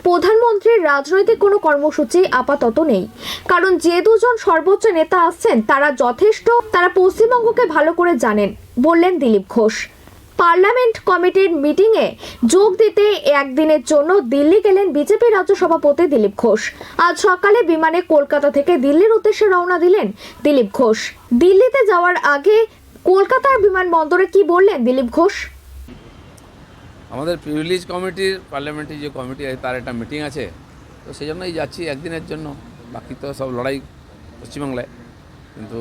প্রধানমন্ত্রীর রাজনৈতিক কোনো কর্মসূচি আপাতত নেই, কারণ যে দুজন সর্বোচ্চ নেতা আসছেন তারা পশ্চিমবঙ্গকে ভালো করে জানেন, বললেন দিলীপ ঘোষ। পার্লামেন্ট কমিটির মিটিংয়ে যোগ দিতে একদিনের জন্য দিল্লি গেলেন বিজেপি রাজ্য সভাপতি দিলীপ ঘোষ। আজ সকালে বিমানে কলকাতা থেকে দিল্লির উদ্দেশ্যে রওনা দিলেন দিলীপ ঘোষ। দিল্লিতে যাওয়ার আগে কলকাতার বিমানবন্দরে কি বললেন দিলীপ ঘোষ? আমাদের প্রিভিলেজ কমিটির পার্লামেন্টারি যে কমিটি আছে তার একটা মিটিং আছে, তো সেই জন্যই যাচ্ছি একদিনের জন্য। বাকি তো সব লড়াই পশ্চিমবাংলায়, কিন্তু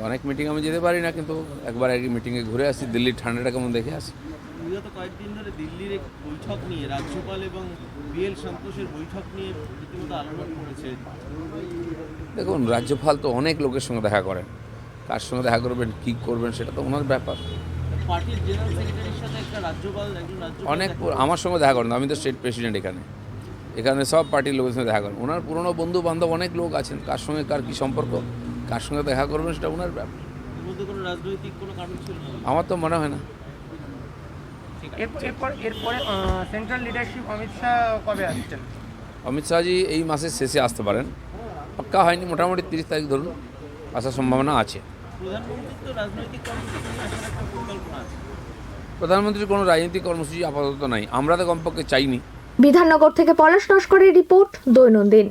অনেক মিটিং আমি যেতে পারি না, কিন্তু একবার এক মিটিংয়ে ঘুরে আসি, দিল্লির ঠান্ডাটা কেমন দেখে আসি। বিগত কয়েকদিন ধরে দিল্লির এক বৈঠক নিয়ে রাজ্যপাল এবং বিএল সন্তোষের বৈঠক নিয়ে রীতিমতো আলোড়ন পড়েছে। দেখুন, রাজ্যপাল তো অনেক লোকের সঙ্গে দেখা করেন, কার সঙ্গে দেখা করবেন, কী করবেন সেটা তো ওনার ব্যাপার। পার্টির জেনারেল সেক্রেটারির সাথে একজন রাজ্যপাল অনেক আমার সঙ্গে দেখা করেন, আমি তো স্টেট প্রেসিডেন্ট এখানে সব পার্টির লোকের সঙ্গে দেখা করেন। ওনার পুরনো বন্ধু বান্ধব অনেক লোক আছেন, কার সঙ্গে কার কী সম্পর্ক, কার সঙ্গে দেখা করবেন সেটা ওনার ব্যাপার। এর মধ্যে কোনো রাজনৈতিক কোনো কারণ ছিল না? আমার তো মনে হয় না। এরপরে সেন্ট্রাল লিডারশিপ অমিত শাহ কবে আসছেন? অমিত শাহজি এই মাসের শেষে আসতে পারেন, পাক্কা হয়নি, মোটামুটি 30 তারিখ ধরুন আসার সম্ভাবনা আছে। প্রধানমন্ত্রীর তো রাজনৈতিক কর্মসূচি নিয়ে আসার একটা পরিকল্পনা আছে। প্রধানমন্ত্রীর কোনো রাজনৈতিক কর্মসূচি আপাতত নাই, আমরা তো কমপক্ষে চাইনি। বিধাননগর থেকে পলাশ নস্করের রিপোর্ট, দৈনন্দিন।